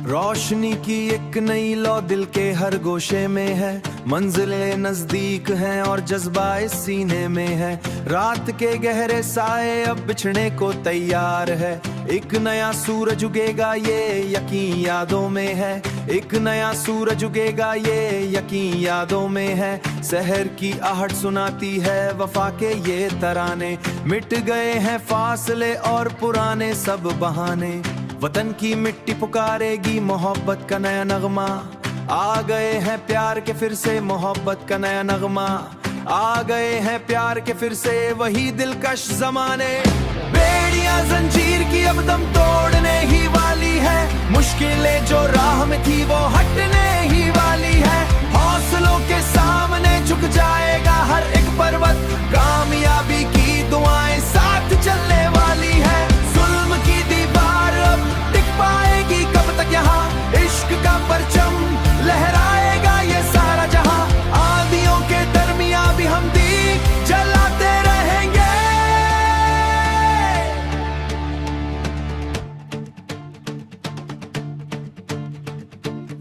रोशनी की एक नई लौ दिल के हर गोशे में है, मंजिलें नजदीक हैं और जज्बा इस सीने में है। रात के गहरे साए अब बिछड़ने को तैयार है, एक नया सूरज उगेगा ये यकीन यादों में है। एक नया सूरज उगेगा ये यकीन यादों में है। शहर की आहट सुनाती है वफा के ये तराने, मिट गए हैं फासले और पुराने सब बहाने। वतन की मिट्टी पुकारेगी मोहब्बत का नया नगमा, आ गए हैं प्यार के फिर से मोहब्बत का नया नगमा। आ गए हैं प्यार के फिर से वही दिलकश जमाने। बेड़ियां जंजीर की अब दम तोड़ने ही वाली है, मुश्किलें जो राह में थी वो हटने ही वाली है। हौसलों के सामने झुक जाएगा हर एक पर्वत, कामयाबी की दुआएं साथ चलने वाली है। जुल्म की दीवार अब टिक पाएगी कब तक यहाँ, इश्क का परचम लहराएगा ये सारा जहां। आंधियों के दरमियां भी हम दीप जलाते रहेंगे।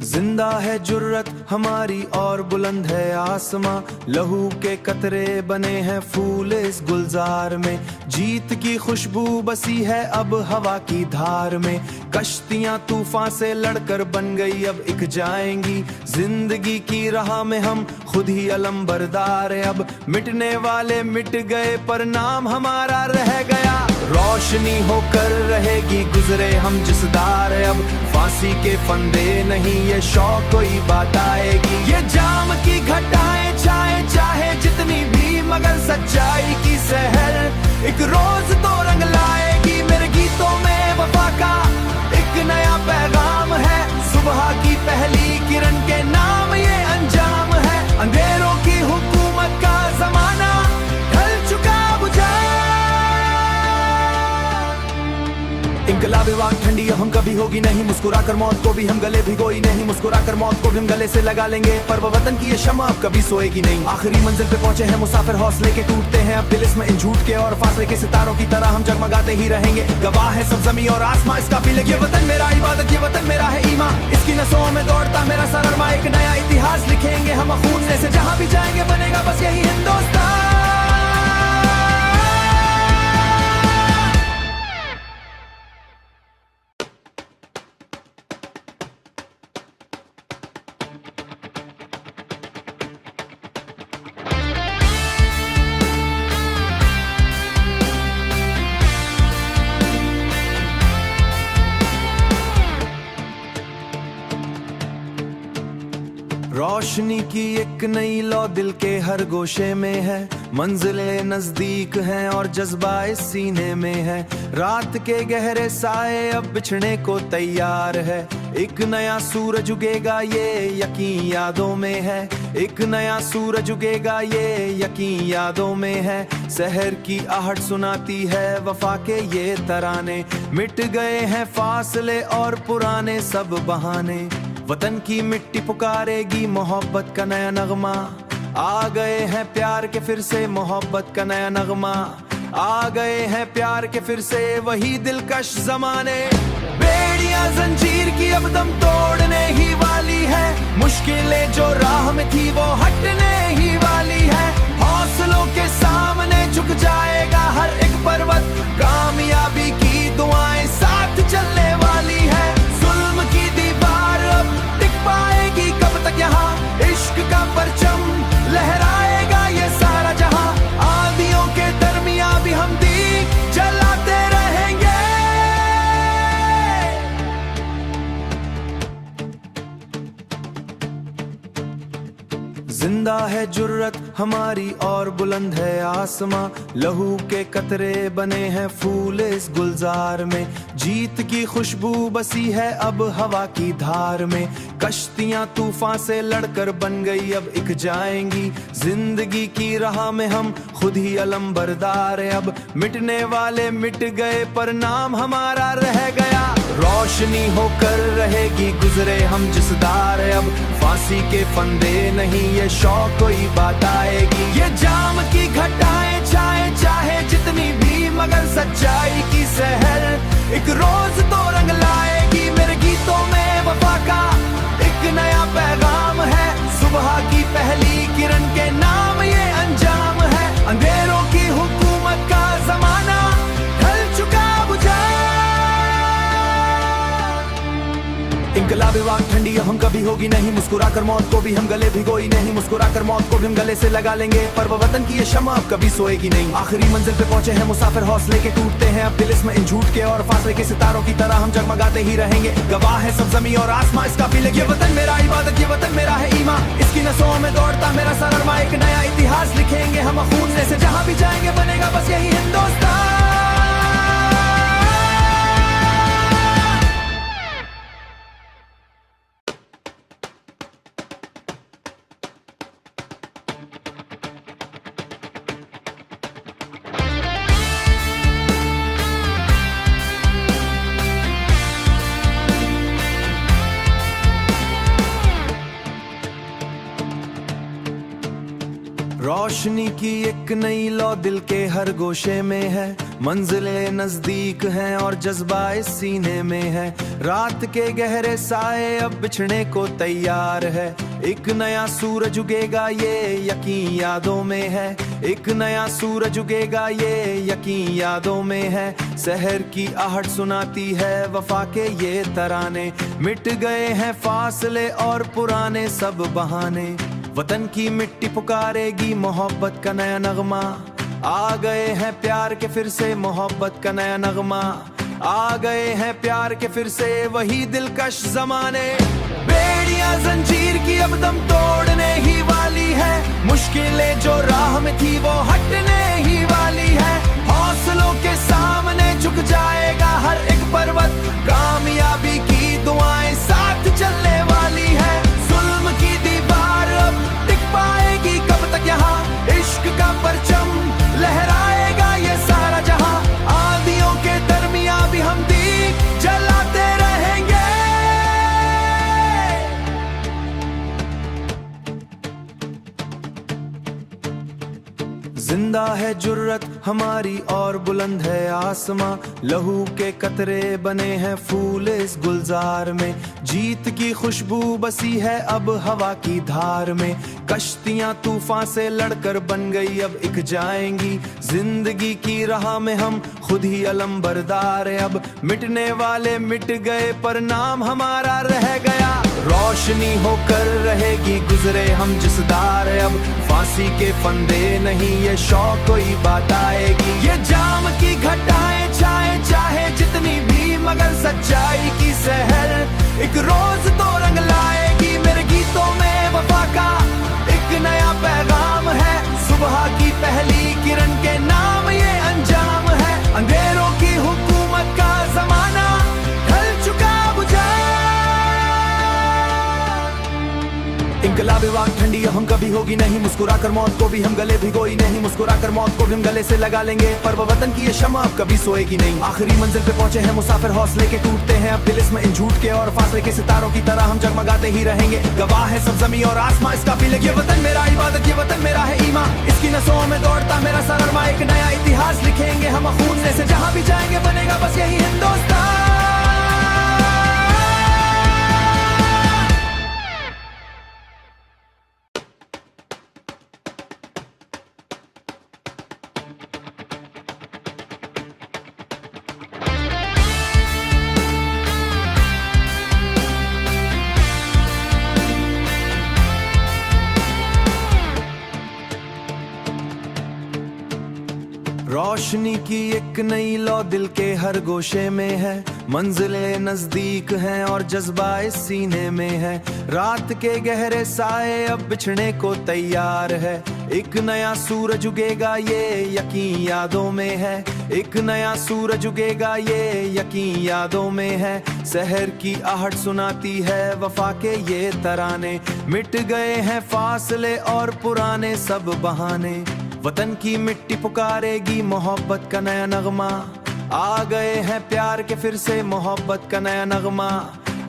जिंदा है जुर्रत हमारी और बुलंद है आसमां, लहू के कतरे बने हैं फूल इस गुलजार में। जीत की खुशबू बसी है अब हवा की धार में, कश्तियां तूफान से लड़कर बन गई अब एक जाएंगी। जिंदगी की राह में हम खुद ही अलंबरदार है, अब मिटने वाले मिट गए पर नाम हमारा रह गया। रोशनी होकर रहेगी गुजरे हम जिस दार है, अब फांसी के फंदे नहीं ये शौक कोई बात आएगी। ये जाम की घटाएं छाए चाहे जितनी भी, मगर सच्चाई की सहर एक रोज तो रंग लाएगी। मेरे गीतों में वफा का एक नया पैगाम है, सुबह की पहली किरण के नाम ये अंजाम है। अंधेरों की हुकूमत का जमाना ढल चुका बुझा, इनकलाबी वाग ठंडी हम कभी होगी नहीं। मुस्कुरा कर मौत को भी हम गले भिगोई नहीं, मुस्कुरा कर मौत को भी हम गले से लगा लेंगे। पर वो वतन की ये शम्मा अब कभी सोएगी नहीं। आखिरी मंजिल पे पहुंचे हैं मुसाफिर, हौसले के टूटते हैं अब दिल इसमें इन झूठ के, और फासले के सितारों की तरह हम जगमगाते ही रहेंगे। गवाह है सब जमी और आसमां इसका भी लगे। ये वतन मेरा इबादत, ये वतन मेरा है ईमान, इसकी नसों में दौड़ता मेरा सररमा। एक नया इतिहास लिखेंगे हम खून से, जहां भी जाएंगे बनेगा बस यही हिंदुस्तान। रोशनी की एक नई लौ दिल के हर गोशे में है, मंजिलें नजदीक हैं और जज्बा इस सीने में है। रात के गहरे साए अब बिछड़ने को तैयार है, एक नया सूरज उगेगा ये यकीन यादों में है। एक नया सूरज उगेगा ये यकीन यादों में है। शहर की आहट सुनाती है वफा के ये तराने, मिट गए हैं फासले और पुराने सब बहाने। वतन की मिट्टी पुकारेगी मोहब्बत का नया नगमा, आ गए हैं प्यार के फिर से मोहब्बत का नया नगमा। आ गए हैं प्यार के फिर से वही दिलकश जमाने। बेड़ियां जंजीर की अब दम तोड़ने ही वाली है, मुश्किलें जो राह में थी वो हटने ही वाली है। हौसलों के सामने झुक जाएगा हर एक पर्वत, कामयाबी की दुआएं साथ चलने वाली है। जुल्म की दीवार अब टिक पाएगी कब तक यहाँ, इश्क का परचम लहराएगा ये सारा जहां। आंधियों के दरमियां भी हम दीप जलाते रहेंगे। जिंदा है जुर्रत हमारी और बुलंद है आसमां, लहू के कतरे बने हैं फूल इस गुलजार में। जीत की खुशबू बसी है अब हवा की धार में, कश्तियां तूफान से लड़कर बन गई अब एक जाएंगी। जिंदगी की राह में हम खुद ही अलंबरदार है, अब मिटने वाले मिट गए पर नाम हमारा रह गया। रोशनी होकर रहेगी गुजरे हम जिस दार है, अब फांसी के फंदे नहीं ये शौक कोई बात आएगी। ये जाम की घटाएं छाए चाहे जितनी भी, मगर सच्चाई की सहर एक रोज तो रंग लाएगी। मेरे गीतों में वफा इनकलाबी वाक ठंडी अब हम कभी होगी नहीं, मुस्कुरा कर मौत को भी हम गले भिगोई नहीं, मुस्कुरा कर मौत को भी हम गले से लगा लेंगे, पर वो वतन की ये शम्मा अब कभी सोएगी नहीं। आखिरी मंजिल पे पहुंचे हैं मुसाफिर, हौसले के टूटते हैं अब दिल इसमें इन झूठ के, और फासले के सितारों की तरह हम जगमगाते ही रहेंगे। गवाह है सब ज़मीं और आसमां इसका भी, ये वतन मेरा इबादत, ये वतन मेरा है ईमान, इसकी नसों में दौड़ता मेरा सर अरमा, एक नया इतिहास लिखेंगे हम खून से, जहां भी जाएंगे बनेगा बस यही हिंदुस्तान। रोशनी की एक नई लौ दिल के हर गोशे में है, मंजिलें नजदीक हैं और जज्बा इस सीने में है, रात के गहरे साए अब बिछड़ने को तैयार है, एक नया सूरज उगेगा ये यकीन यादों में है, एक नया सूरज उगेगा ये यकीन यादों में है, शहर की आहट सुनाती है वफा के ये तराने, मिट गए हैं फासले और पुराने सब बहाने, वतन की मिट्टी पुकारेगी मोहब्बत का नया नगमा, आ गए हैं प्यार के फिर से मोहब्बत का नया नगमा, आ गए हैं प्यार के फिर से वही दिलकश जमाने, बेड़ियां जंजीर की अब दम तोड़ने ही वाली है, मुश्किलें जो राह में थी वो हटने ही वाली है, हौसलों के सामने झुक जाएगा हर एक पर्वत, कामयाबी की दुआएं साथ चलने वाली है, जुल्म की दीवार अब टिक पाएगी कब तक यहाँ, इश्क का परचम लहराएगा ये सारा जहां, आंधियों के दरमियां भी हम दीप जलाते रहेंगे। जिंदा है जुर्रत हमारी और बुलंद है आसमां, लहू के कतरे बने हैं फूल इस गुलजार में, जीत की खुशबू बसी है अब हवा की धार में, कश्तियां तूफान से लड़कर बन गई अब इक जाएंगी, जिंदगी की राह में हम खुद ही अलम बरदार है, अब मिटने वाले मिट गए पर नाम हमारा रह गया, रोशनी होकर रहेगी गुजरे हम जिस दार है, अब फांसी के फंदे नहीं ये शौक कोई बात आएगी, ये जाम की घटाएं छाए चाहे जितनी भी, मगर सच्चाई की सहर एक रोज तो रंग लाएगी, मेरे गीतों में वफा का एक नया पैगाम है, सुबह की पहली किरण के नाम ये अंजाम है, अंधेरों की हुकूमत का जमाना ढल चुका बुझा, इनकलाबी वाक ठंडी अब हम कभी होगी नहीं, मुस्कुरा कर मौत को भी हम गले भिगोई नहीं, मुस्कुरा कर मौत को भी हम गले से लगा लेंगे, पर वो वतन की ये शम्मा अब कभी सोएगी नहीं। आखिरी मंजिल पे पहुंचे हैं मुसाफिर, हौसले के टूटते हैं अब दिल इसमें इन झूठ के, और फासले के सितारों की तरह हम जगमगाते ही रहेंगे, गवाह है सब ज़मीं और आसमां इसका भी, ये वतन मेरा इबादत, ये वतन मेरा है ईमान, इसकी नसों में दौड़ता मेरा सर अरमा, एक नया इतिहास लिखेंगे हम खून से, जहां भी जाएंगे बनेगा बस यही हिंदुस्तान। रोशनी की एक नई लौ दिल के हर गोशे में है, मंजिलें नजदीक हैं और जज्बा इस सीने में है, रात के गहरे साए अब बिछड़ने को तैयार है, एक नया सूरज उगेगा ये यकीन यादों में है, एक नया सूरज उगेगा ये यकीन यादों में है, शहर की आहट सुनाती है वफा के ये तराने, मिट गए हैं फासले और पुराने सब बहाने, वतन की मिट्टी पुकारेगी मोहब्बत का नया नगमा, आ गए हैं प्यार के फिर से मोहब्बत का नया नगमा,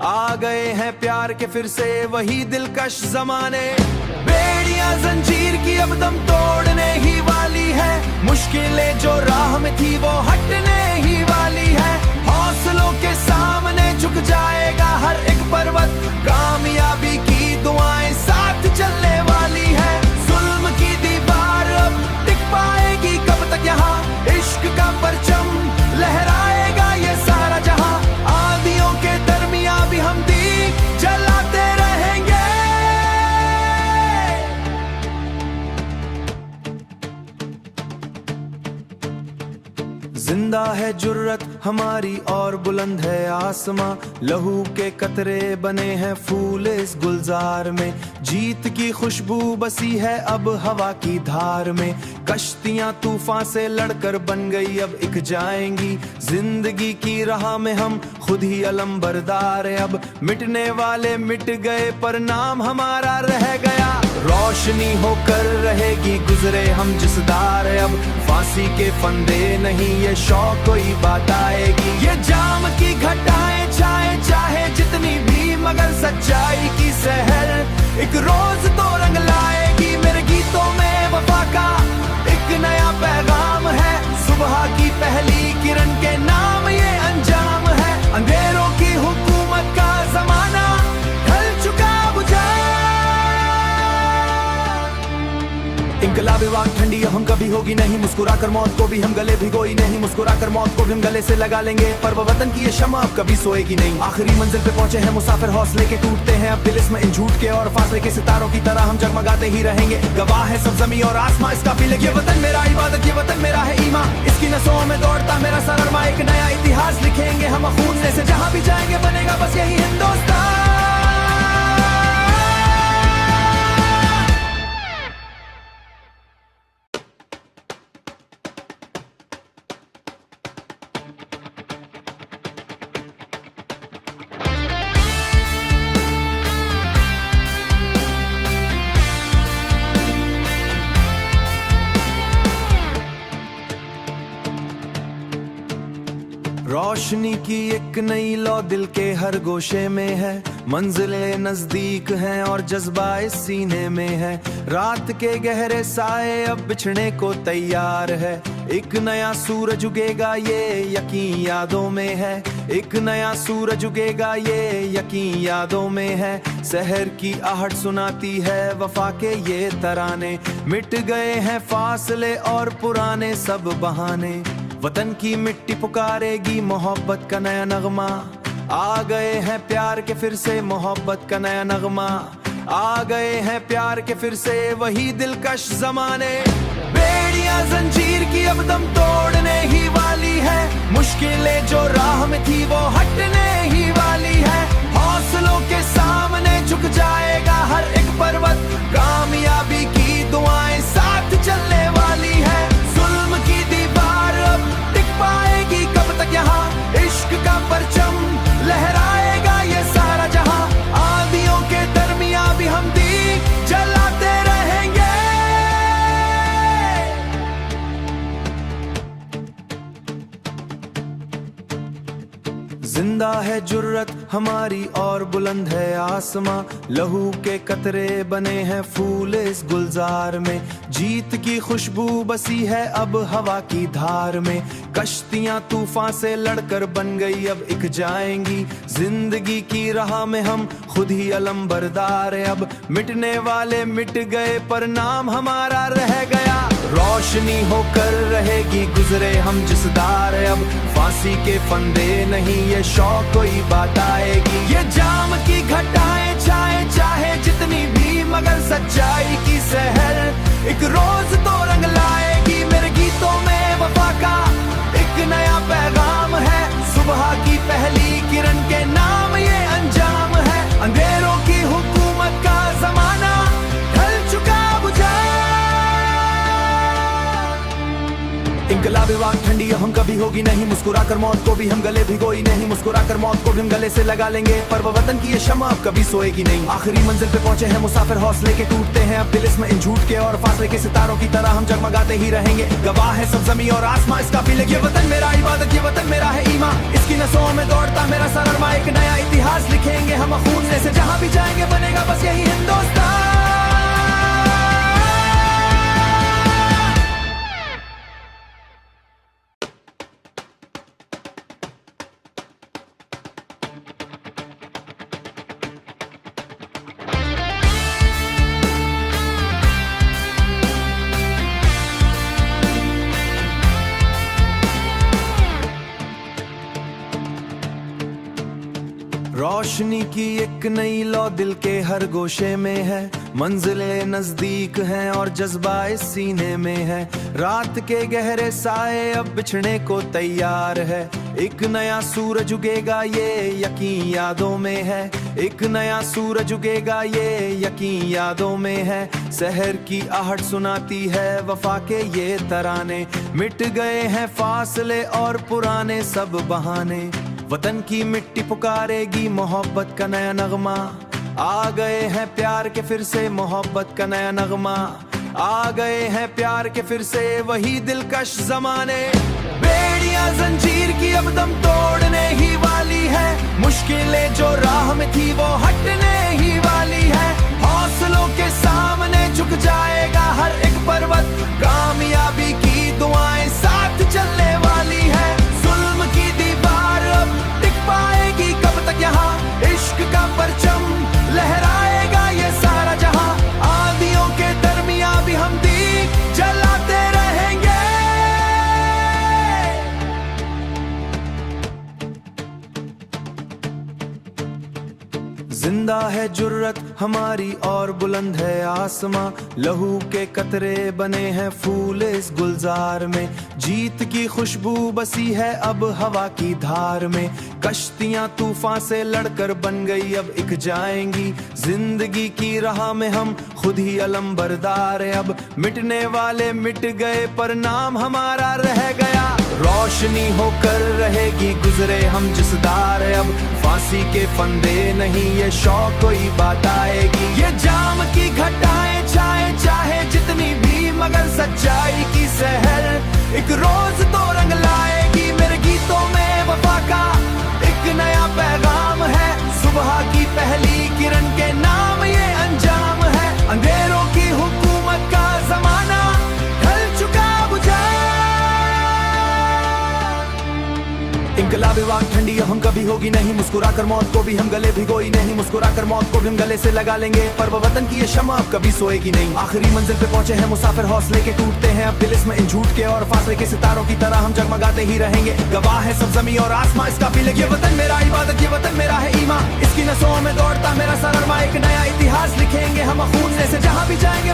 आ गए हैं प्यार के फिर से वही दिलकश जमाने, बेड़ियां जंजीर की अब दम तोड़ने ही वाली है, मुश्किलें जो राह में थी वो हटने ही वाली है, हौसलों के सामने झुक जाएगा हर एक पर्वत, कामयाबी की दुआएं साथ चलने वाली है, जुल्म की दीवार अब टिक पाएगी कब तक यहाँ, इश्क का परचम लहराएगा ये सारा जहां, आंधियों के दरमियां भी हम दीप है जुर्रत हमारी और बुलंद है आसमां, लहू के कतरे बने हैं फूल इस गुलजार में। जीत की खुशबू बसी है अब हवा की धार में, कश्तियां तूफान से लड़कर बन गई अब इक जाएंगी। जिंदगी की राह में हम खुद ही अलम बरदार है, अब मिटने वाले मिट गए पर नाम हमारा रह गया। रोशनी होकर रहेगी गुजरे हम जिस दार है, अब फांसी के फंदे नहीं ये शौक कोई बात आएगी। ये जाम की घटाएं छाए चाहे जितनी भी, मगर सच्चाई की सहर एक रोज तो रंग लाएगी। मेरे गीतों में वफा का एक नया पैगाम है, सुबह की पहली किरण के नाम ये अंजाम है। अंधेरों की हुकूमत का जमाना ढल चुका बुझा, इनकलाबी वाक ठंडी हम कभी होगी नहीं, मुस्कुरा कर मौत को भी हम गले भिगोई नहीं। मुस्कुरा कर मौत को भी हम गले से लगा लेंगे, पर वो वतन की ये शम्मा अब कभी सोएगी नहीं। आखिरी मंजिल पे पहुंचे हैं मुसाफिर, हौसले के टूटते हैं अब दिल इसमें इन झूठ के, और फासले के सितारों की तरह हम जगमगाते ही रहेंगे। गवाह है सब जमी और आसमां इसका भी, ये वतन मेरा इबादत, ये वतन मेरा है ईमान, इसकी नसों में दौड़ता मेरा सररमा। एक नया इतिहास लिखेंगे हम खून से जहां भी जाएंगे, बनेगा बस यही हिंदुस्तान। रोशनी की एक नई लौ दिल के हर गोशे में है, मंजिलें नजदीक हैं और जज्बा इस सीने में है। रात के गहरे साए अब बिछड़ने को तैयार है, एक नया सूरज उगेगा ये यकीन यादों में है। एक नया सूरज उगेगा ये यकीन यादों में है। शहर की आहट सुनाती है वफा के ये तराने, मिट गए हैं फासले और पुराने सब बहाने। वतन की मिट्टी पुकारेगी मोहब्बत का नया नगमा, आ गए हैं प्यार के फिर से मोहब्बत का नया नगमा। आ गए हैं प्यार के फिर से वही दिलकश जमाने। बेड़ियां जंजीर की अब दम तोड़ने ही वाली है, मुश्किलें जो राह में थी वो हटने ही वाली है। हौसलों के सामने झुक जाएगा हर एक पर्वत, कामयाबी की दुआएं साथ चलने वाली है। जुल्म की दीवार अब टिक पाएगी कब तक यहाँ, इश्क का परचम लहराएगा ये सारा जहां। आंधियों के दरमियां भी हम दीप जलाते रहेंगे। जिंदा है जुर्रत हमारी और बुलंद है आसमां, लहू के कतरे बने हैं फूल इस गुलजार में। जीत की खुशबू बसी है अब हवा की धार में, कश्तियां तूफान से लड़कर बन गई अब इक जाएंगी। जिंदगी की राह में हम खुद ही अलम बरदार है, अब मिटने वाले मिट गए पर नाम हमारा रह गया। रोशनी होकर रहेगी गुजरे हम जिस दार है, अब फांसी के फंदे नहीं ये शौक कोई बात आएगी। ये जाम की घटाएं छाए चाहे जितनी भी, मगर सच्चाई की सहर एक रोज तो रंग लाएगी। मेरे गीतों में वफा का एक नया पैगाम है, सुबह की पहली किरण के नाम ये अंजाम है। अंधेरों की हुकूमत का जमाना ढल चुका बुझा, इनकलाबी वाक ठंडी हम कभी होगी नहीं। मुस्कुरा कर मौत को भी हम गले भिगोई नहीं। मुस्कुरा कर मौत को भी हम गले से लगा लेंगे, पर वो वतन की ये शम्मा अब कभी सोएगी नहीं। आखिरी मंजिल पे पहुंचे हैं मुसाफिर, हौसले के टूटते हैं अब दिल इसमें इन झूठ के, और फासले के सितारों की तरह हम जगमगाते ही रहेंगे। गवाह है सब जमी और आसमां इसका भी, ये वतन मेरा इबादत, ये वतन मेरा है ईमान, इसकी नसों में दौड़ता मेरा सररमा। एक नया इतिहास लिखेंगे हम खून से जहां भी जाएंगे, बनेगा बस यही हिंदुस्तान। रोशनी की एक नई लौ दिल के हर गोशे में है, मंजिलें नजदीक हैं और जज्बा इस सीने में है। रात के गहरे साए अब बिछड़ने को तैयार है। एक नया सूरज उगेगा ये यकीन यादों में है। एक नया सूरज उगेगा ये यकीन यादों में है। शहर की आहट सुनाती है वफा के ये तराने। मिट गए हैं फासले और पुराने सब बहाने। वतन की मिट्टी पुकारेगी मोहब्बत का नया नगमा। आ गए हैं प्यार के फिर से मोहब्बत का नया नगमा। आ गए हैं प्यार के फिर से वही दिलकश जमाने। बेड़ियां जंजीर की अब दम तोड़ने ही वाली है। मुश्किलें जो राह में थी वो हटने ही वाली है। हौसलों के सामने झुक जाएगा हर एक पर्वत। कामयाबी की दुआएं साथ चलने वाली है। जुल्म की दीवार अब टिक पाएगी कब तक यहाँ। इश्क का परचम लहराएगा ये सारा जहां। आंधियों के दरमियां भी हम दीप जलाते रहेंगे। जिंदा है जुर्रत हमारी और बुलंद है आसमां। लहू के कतरे बने हैं फूल इस गुलजार में। जीत की खुशबू बसी है अब हवा की धार में। कश्तियां तूफान से लड़कर बन गई अब एक जाएंगी। जिंदगी की राह में हम खुद ही अलंबरदार है। अब मिटने वाले मिट गए पर नाम हमारा रह गया। रोशनी होकर रहेगी गुजरे हम जिस दार है। अब फांसी के फंदे नहीं ये शौक कोई बात आएगी। ये जाम की घटाएं छाए चाहे जितनी भी मगर सच्चाई की सहर एक रोज तो रंग लाएगी। मेरे गीतों में वफा का एक नया पैगाम है। सुबह की पहली किरण के नाम ये अंजाम है। अंधेरों की हुकूमत का जमाना ढल चुका बुझा। इनकलाबी वाक ठंडी अब हम कभी होगी नहीं। मुस्कुरा कर मौत को भी हम गले भिगोई नहीं। मुस्कुरा कर मौत को भी हम गले से लगा लेंगे। पर वो वतन की ये शम्मा अब कभी सोएगी नहीं। आखिरी मंजिल पे पहुंचे हैं मुसाफिर हौसले के टूटते हैं अब दिल इसमें इन झूठ के। और फासले के सितारों की तरह हम जगमगाते ही रहेंगे। गवाह है सब जमी और आसमां इसका भी लगे। ये वतन मेरा इबादत ये वतन मेरा है ईमान। इसकी नसों में दौड़ता मेरा सर अरमा। एक नया इतिहास लिखेंगे हम खून से जहां भी जाएंगे।